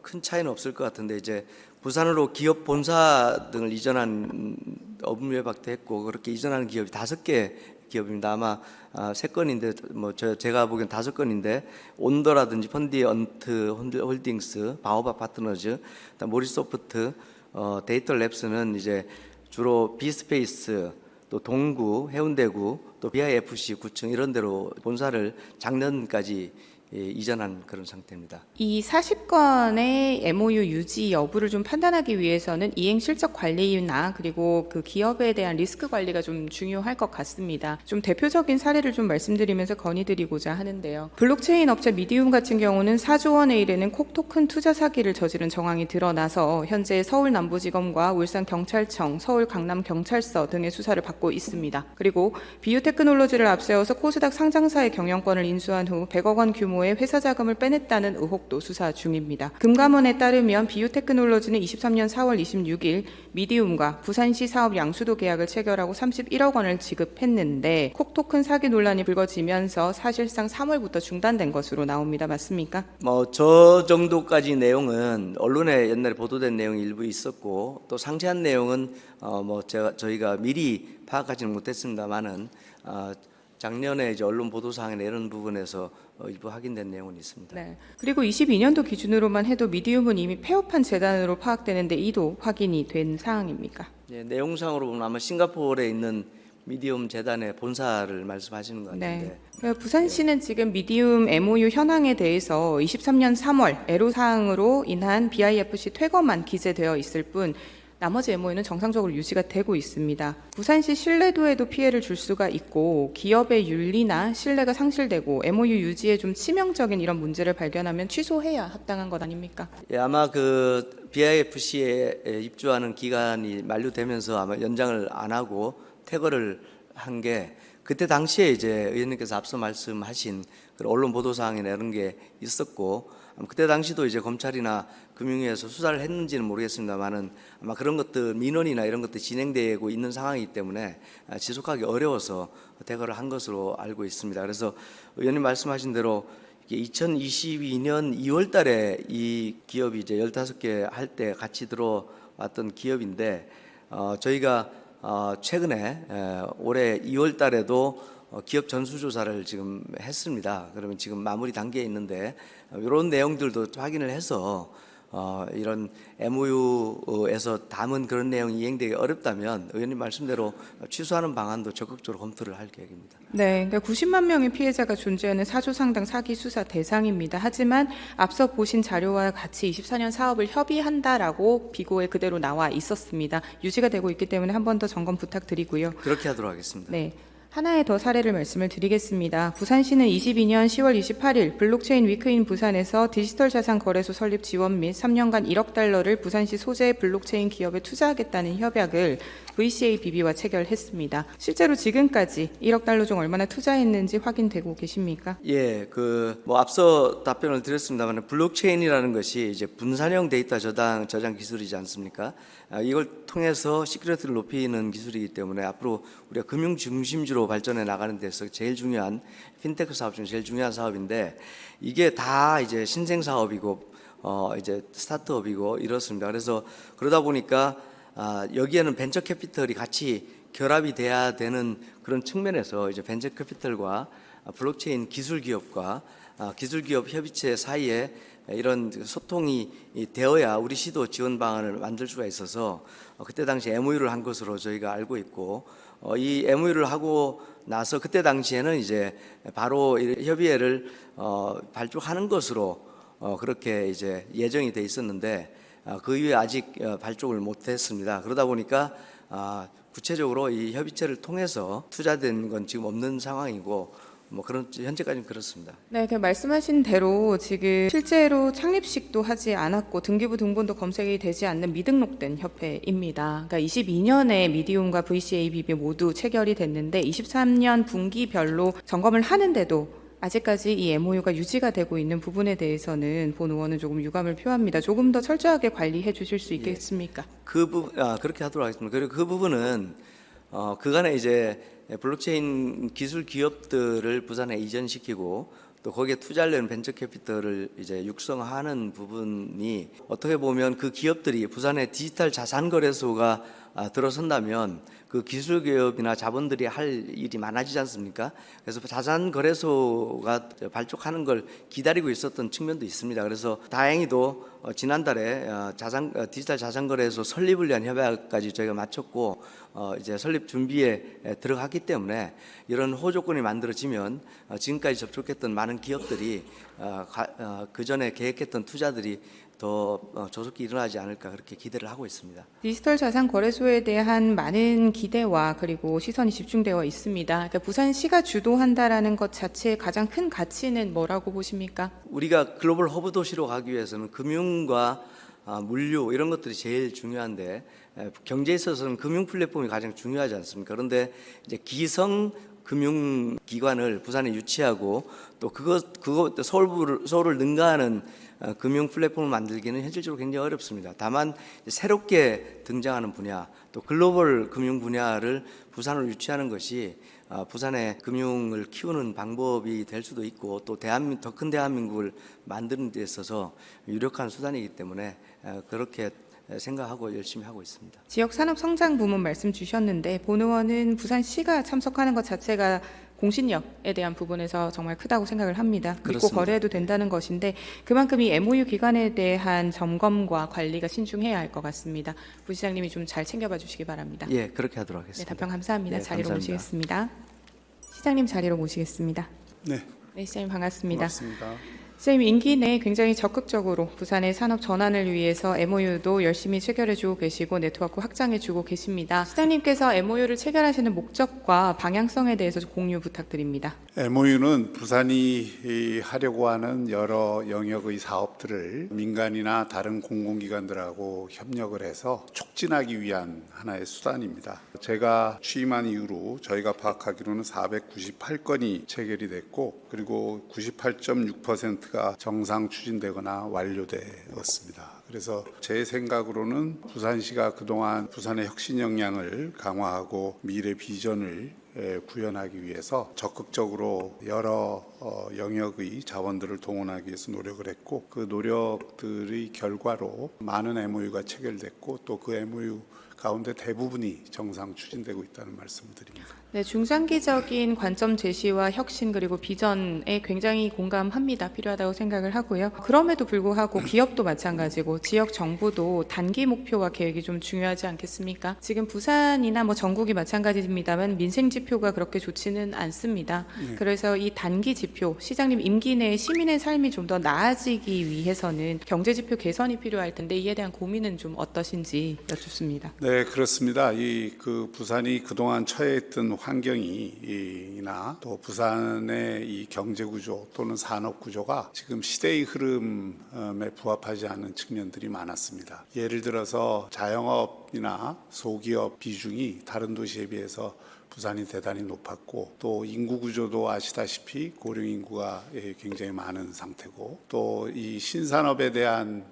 큰 차이는 없을 것 같은데 이제 부산으로 기업 본사 등을 이전한 업무협약도 했고 그렇게 이전하는 기업이 5개 기업입니다. 아마 3건인데 뭐 제가 보기엔 5건인데 온더라든지 펀디언트 홀딩스, 바오바 파트너즈, 모리소프트, 데이터랩스는 이제 주로 비스페이스 또 동구, 해운대구, 또 BIFC 구청 이런 데로 본사를 작년까지 이전한 그런 상태입니다. 이 40건의 MOU 유지 여부를 좀 판단하기 위해서는 이행 실적 관리나 그리고 그 기업에 대한 리스크 관리가 좀 중요할 것 같습니다. 좀 대표적인 사례를 좀 말씀드리면서 건의드리고자 하는데요. 블록체인 업체 미디움 같은 경우는 4조 원에 이르는 콕토큰 투자 사기를 저지른 정황이 드러나서 현재 서울 남부지검과 울산 경찰청, 서울 강남 경찰서 등의 수사를 받고 있습니다. 그리고 비유테크놀로지를 앞세워서 코스닥 상장사의 경영권을 인수한 후 100억 원 규모의 회사 자금을 빼냈다는 의혹도 수사 중입니다. 금감원에 따르면 비유테크놀로지는 23년 4월 26일 미디움과 부산시 사업 양수도 계약을 체결하고 31억 원을 지급했는데 콕토큰 사기 논란이 불거지면서 사실상 3월부터 중단된 것으로 나옵니다. 맞습니까? 뭐 저 정도까지 내용은 언론에 옛날에 보도된 내용이 일부 있었고 또 상세한 내용은 뭐 저희가 미리 파악하지는 못했습니다만은 작년에 이제 언론 보도 사항이나 이런 부분에서 일부 확인된 내용은 있습니다. 네. 그리고 22년도 기준으로만 해도 미디움은 이미 폐업한 재단으로 파악되는데 이도 확인이 된 사항입니까? 예, 내용상으로 보면 아마 싱가포르에 있는 미디움 재단의 본사를 말씀하시는 것 같은데. 네. 부산시는 지금 미디움 MOU 현황에 대해서 23년 3월 애로사항으로 인한 BIFC 퇴거만 기재되어 있을 뿐 나머지 MOU는 정상적으로 유지가 되고 있습니다. 부산시 신뢰도에도 피해를 줄 수가 있고 기업의 윤리나 신뢰가 상실되고 MOU 유지에 좀 치명적인 이런 문제를 발견하면 취소해야 합당한 것 아닙니까? 예, 아마 그 BIFC에 입주하는 기간이 만료되면서 아마 연장을 안 하고 퇴거를 한 게 그때 당시에 이제 의원님께서 앞서 말씀하신 그 언론 보도 사항이나 이런 게 있었고 그때 당시도 이제 검찰이나 금융위에서 수사를 했는지는 모르겠습니다만은 아마 그런 것들 민원이나 이런 것들이 진행되고 있는 상황이기 때문에 지속하기 어려워서 대거를 한 것으로 알고 있습니다. 그래서 의원님 말씀하신 대로 2022년 2월 달에 이 기업이 이제 15개 할 때 같이 들어왔던 기업인데 저희가 최근에 올해 2월 달에도 기업 전수조사를 지금 했습니다. 그러면 지금 마무리 단계에 있는데 이런 내용들도 확인을 해서 이런 MOU에서 담은 그런 내용이 이행되기 어렵다면 의원님 말씀대로 취소하는 방안도 적극적으로 검토를 할 계획입니다. 네, 그러니까 90만 명의 피해자가 존재하는 4조 상당 사기 수사 대상입니다. 하지만 앞서 보신 자료와 같이 24년 사업을 협의한다라고 비고에 그대로 나와 있었습니다. 유지가 되고 있기 때문에 한 번 더 점검 부탁드리고요. 그렇게 하도록 하겠습니다. 네. 하나의 더 사례를 말씀을 드리겠습니다. 부산시는 22년 10월 28일 블록체인 위크인 부산에서 디지털 자산 거래소 설립 지원 및 3년간 1억 달러를 부산시 소재의 블록체인 기업에 투자하겠다는 협약을 VCABB와 체결했습니다. 실제로 지금까지 1억 달러 중 얼마나 투자했는지 확인되고 계십니까? 예, 앞서 답변을 드렸습니다만 블록체인이라는 것이 이제 분산형 데이터 저장 기술이지 않습니까? 이걸 통해서 시큐리티를 높이는 기술이기 때문에 앞으로 우리가 금융 중심주로 발전해 나가는 데서 제일 중요한 핀테크 사업 중 제일 중요한 사업인데 이게 다 이제 신생 사업이고 이제 스타트업이고 이렇습니다. 그래서 그러다 보니까 여기에는 벤처 캐피털이 같이 결합이 돼야 되는 그런 측면에서 이제 벤처 캐피털과 블록체인 기술 기업과 기술 기업 협의체 사이에 이런 소통이 되어야 우리 시도 지원 방안을 만들 수가 있어서 그때 당시 MOU를 한 것으로 저희가 알고 있고 이 MOU를 하고 나서 그때 당시에는 이제 바로 협의회를 발족하는 것으로 그렇게 이제 예정이 돼 있었는데 그 이후에 아직 발족을 못했습니다. 그러다 보니까 구체적으로 이 협의체를 통해서 투자된 건 지금 없는 상황이고 그런 현재까지는 그렇습니다. 네, 그 말씀하신 대로 지금 실제로 창립식도 하지 않았고 등기부 등본도 검색이 되지 않는 미등록된 협회입니다. 그러니까 22년에 미디움과 VCABB 모두 체결이 됐는데 23년 분기별로 점검을 하는데도 아직까지 이 MOU가 유지가 되고 있는 부분에 대해서는 본 의원은 조금 유감을 표합니다. 조금 더 철저하게 관리해 주실 수 있겠습니까? 그렇게 하도록 하겠습니다. 그리고 그 부분은 그간에 이제 블록체인 기술 기업들을 부산에 이전시키고 또 거기에 투자하려는 벤처 캐피털을 이제 육성하는 부분이 어떻게 보면 그 기업들이 부산의 디지털 자산 거래소가 들어선다면 그 기술 기업이나 자본들이 할 일이 많아지지 않습니까? 그래서 자산 거래소가 발족하는 걸 기다리고 있었던 측면도 있습니다. 그래서 다행히도 지난달에 디지털 자산 거래소 설립을 위한 협약까지 저희가 마쳤고 이제 설립 준비에 들어갔기 때문에 이런 호조건이 만들어지면 지금까지 접촉했던 많은 기업들이 그 전에 계획했던 투자들이 더 조속히 일어나지 않을까 그렇게 기대를 하고 있습니다. 디지털 자산 거래소에 대한 많은 기대와 그리고 시선이 집중되어 있습니다. 그러니까 부산시가 주도한다라는 것 자체의 가장 큰 가치는 뭐라고 보십니까? 우리가 글로벌 허브 도시로 가기 위해서는 금융과 물류 이런 것들이 제일 중요한데 경제에 있어서는 금융 플랫폼이 가장 중요하지 않습니까? 그런데 이제 기성 금융 기관을 부산에 유치하고 또 그거 서울을 능가하는 금융 플랫폼을 만들기는 현실적으로 굉장히 어렵습니다. 다만 새롭게 등장하는 분야 또 글로벌 금융 분야를 부산으로 유치하는 것이 부산의 금융을 키우는 방법이 될 수도 있고 또 더 큰 대한민국을 만드는 데 있어서 유력한 수단이기 때문에 그렇게 생각하고 열심히 하고 있습니다. 지역 산업 성장 부문 말씀 주셨는데 본 의원은 부산시가 참석하는 것 자체가 공신력에 대한 부분에서 정말 크다고 생각을 합니다. 믿고 그렇습니다. 거래해도 된다는 것인데 그만큼 이 MOU 기관에 대한 점검과 관리가 신중해야 할 것 같습니다. 부시장님이 좀 잘 챙겨봐 주시기 바랍니다. 예, 그렇게 하도록 네, 하겠습니다. 답변 감사합니다. 네, 자리로 감사합니다. 모시겠습니다. 시장님 자리로 모시겠습니다. 네, 네, 시장님 반갑습니다. 고맙습니다. 시장님 임기 내에 굉장히 적극적으로 부산의 산업 전환을 위해서 MOU도 열심히 체결해주고 계시고 네트워크 확장해주고 계십니다. 시장님께서 MOU를 체결하시는 목적과 방향성에 대해서 좀 공유 부탁드립니다. MOU는 부산이 하려고 하는 여러 영역의 사업들을 민간이나 다른 공공기관들하고 협력을 해서 촉진하기 위한 하나의 수단입니다. 제가 취임한 이후로 저희가 파악하기로는 498건이 체결이 됐고 그리고 98.6%가 정상 추진되거나 완료되었습니다. 그래서 제 생각으로는 부산시가 그동안 부산의 혁신 역량을 강화하고 미래 비전을 구현하기 위해서 적극적으로 여러 영역의 자원들을 동원하기 위해서 노력을 했고 그 노력들의 결과로 많은 MOU가 체결됐고 또 그 MOU 가운데 대부분이 정상 추진되고 있다는 말씀을 드립니다. 네, 중장기적인 관점 제시와 혁신 그리고 비전에 굉장히 공감합니다. 필요하다고 생각을 하고요. 그럼에도 불구하고 기업도 마찬가지고 지역 정부도 단기 목표와 계획이 좀 중요하지 않겠습니까? 지금 부산이나 뭐 전국이 마찬가지입니다만 민생 지표가 그렇게 좋지는 않습니다. 그래서 이 단기 지표, 시장님 임기 내에 시민의 삶이 좀 더 나아지기 위해서는 경제 지표 개선이 필요할 텐데 이에 대한 고민은 좀 어떠신지 여쭙습니다. 네, 그렇습니다. 그 부산이 그동안 처해있던 환경이나 또 부산의 이 경제 구조 또는 산업 구조가 지금 시대의 흐름에 부합하지 않는 측면들이 많았습니다. 예를 들어서 자영업이나 소기업 비중이 다른 도시에 비해서 부산이 대단히 높았고 또 인구 구조도 아시다시피 고령 인구가 굉장히 많은 상태고 또 이 신산업에 대한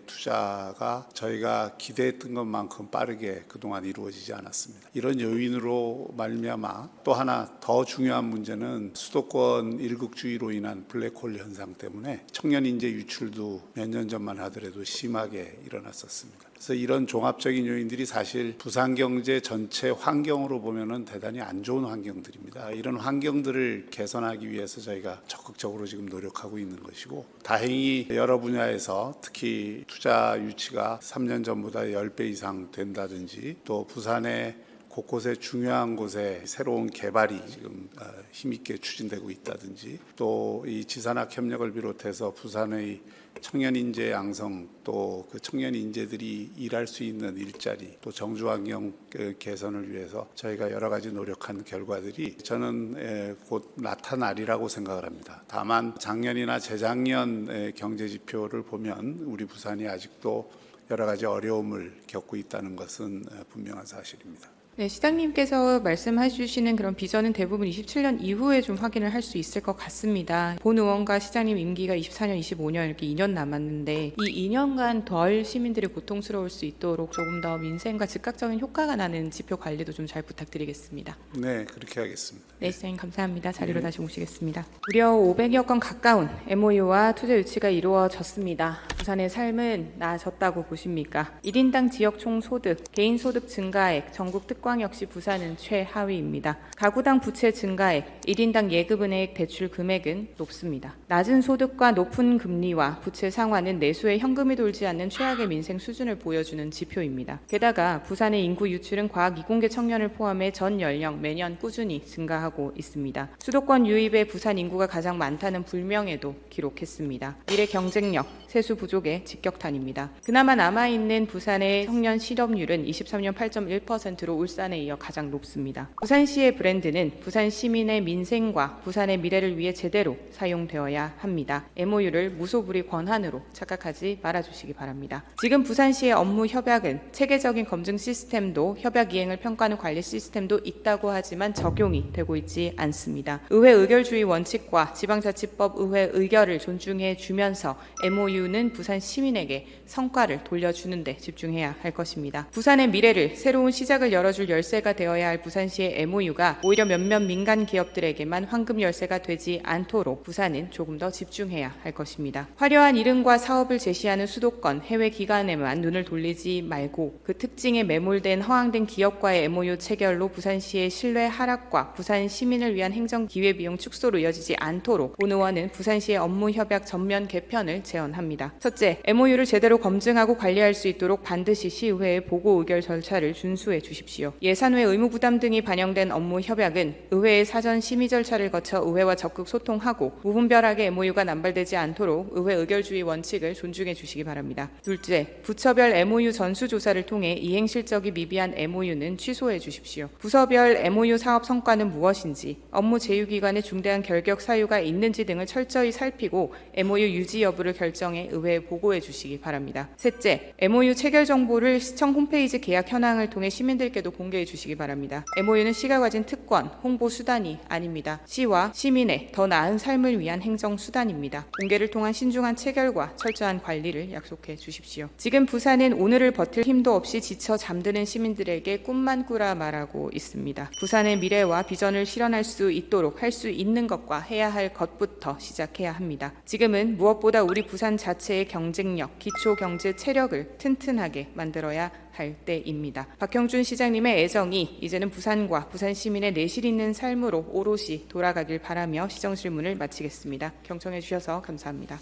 투자가 저희가 기대했던 것만큼 빠르게 그동안 이루어지지 않았습니다. 이런 요인으로 말미암아 또 하나 더 중요한 문제는 수도권 일극주의로 인한 블랙홀 현상 때문에 청년 인재 유출도 몇 년 전만 하더라도 심하게 일어났었습니다. 그래서 이런 종합적인 요인들이 사실 부산 경제 전체 환경으로 보면은 대단히 안 좋은 환경들입니다. 이런 환경들을 개선하기 위해서 저희가 적극적으로 지금 노력하고 있는 것이고 다행히 여러 분야에서 특히 투자 유치가 3년 전보다 10배 이상 된다든지 또 부산의 곳곳에 중요한 곳에 새로운 개발이 지금 힘있게 추진되고 있다든지 또 이 지산학 협력을 비롯해서 부산의 청년 인재 양성 또 그 청년 인재들이 일할 수 있는 일자리 또 정주 환경 개선을 위해서 저희가 여러 가지 노력한 결과들이 저는 곧 나타나리라고 생각을 합니다. 다만 작년이나 재작년 경제 지표를 보면 우리 부산이 아직도 여러 가지 어려움을 겪고 있다는 것은 분명한 사실입니다. 네, 시장님께서 말씀해 주시는 그런 비전은 대부분 27년 이후에 좀 확인을 할 수 있을 것 같습니다. 본 의원과 시장님 임기가 24년, 25년 이렇게 2년 남았는데 이 2년간 덜 시민들이 고통스러울 수 있도록 조금 더 민생과 즉각적인 효과가 나는 지표 관리도 좀 잘 부탁드리겠습니다. 네, 그렇게 하겠습니다. 네, 시장님 감사합니다. 자리로 다시 모시겠습니다. 무려 500여 건 가까운 MOU와 투자 유치가 이루어졌습니다. 부산의 삶은 나아졌다고 보십니까? 1인당 지역 총소득, 개인소득 증가액, 전국 특광 역시 부산은 최하위입니다. 가구당 부채 증가액, 1인당 예금은행 대출 금액은 높습니다. 낮은 소득과 높은 금리와 부채 상환은 내수에 현금이 돌지 않는 최악의 민생 수준을 보여주는 지표입니다. 게다가 부산의 인구 유출은 과학 이공계 청년을 포함해 전 연령 매년 꾸준히 증가하고 있습니다. 수도권 유입에 부산 인구가 가장 많다는 불명예도 기록했습니다. 미래 경쟁력, 세수 부족의 직격탄입니다. 그나마 남아있는 부산의 청년 실업률은 23년 8.1%로 울산에 이어 가장 높습니다. 부산시의 브랜드는 부산 시민의 민생과 부산의 미래를 위해 제대로 사용되어야 합니다. MOU를 무소불위 권한으로 착각하지 말아주시기 바랍니다. 지금 부산시의 업무 협약은 체계적인 검증 시스템도 협약 이행을 평가하는 관리 시스템도 있다고 하지만 적용이 되고 있지 않습니다. 의회 의결주의 원칙과 지방자치법 의회 의결을 존중해 주면서 MOU는 부산 시민에게 성과를 돌려주는 데 집중해야 할 것입니다. 부산의 미래를 새로운 시작을 열어줄 열쇠가 되어야 할 부산시의 MOU가 오히려 몇몇 민간 기업들에게만 황금 열쇠가 되지 않도록 부산은 조금 더 집중해야 할 것입니다. 화려한 이름과 사업을 제시하는 수도권, 해외 기관에만 눈을 돌리지 말고 그 특징에 매몰된 허황된 기업과의 MOU 체결로 부산시의 신뢰 하락과 부산 시민을 위한 행정 기회비용 축소로 이어지지 않도록 본 의원은 부산시의 업무 협약 전면 개편을 제언합니다. 첫째, MOU를 제대로 검증하고 관리할 수 있도록 반드시 시의회의 보고 의결 절차를 준수해 주십시오. 주십시오. 예산외 의무 부담 등이 반영된 업무 협약은 의회의 사전 심의 절차를 거쳐 의회와 적극 소통하고 무분별하게 MOU가 남발되지 않도록 의회 의결주의 원칙을 존중해 주시기 바랍니다. 둘째, 부처별 MOU 전수조사를 통해 이행 실적이 미비한 MOU는 취소해 주십시오. 부서별 MOU 사업 성과는 무엇인지, 업무 제휴기관에 중대한 결격 사유가 있는지 등을 철저히 살피고 MOU 유지 여부를 결정해 의회에 보고해 주시기 바랍니다. 셋째, MOU 체결 정보를 시청 홈페이지 계약 현황을 통해 시민들께도 공개해 주시기 바랍니다. MOU는 시가 가진 특권, 홍보 수단이 아닙니다. 시와 시민의 더 나은 삶을 위한 행정 수단입니다. 공개를 통한 신중한 체결과 철저한 관리를 약속해 주십시오. 지금 부산은 오늘을 버틸 힘도 없이 지쳐 잠드는 시민들에게 꿈만 꾸라 말하고 있습니다. 부산의 미래와 비전을 실현할 수 있도록 할 수 있는 것과 해야 할 것부터 시작해야 합니다. 지금은 무엇보다 우리 부산 자체의 경쟁력, 기초 경제 체력을 튼튼하게 만들어야 할 때입니다. 박형준 시장님의 애정이 이제는 부산과 부산 시민의 내실 있는 삶으로 오롯이 돌아가길 바라며 시정 질문을 마치겠습니다. 경청해 주셔서 감사합니다.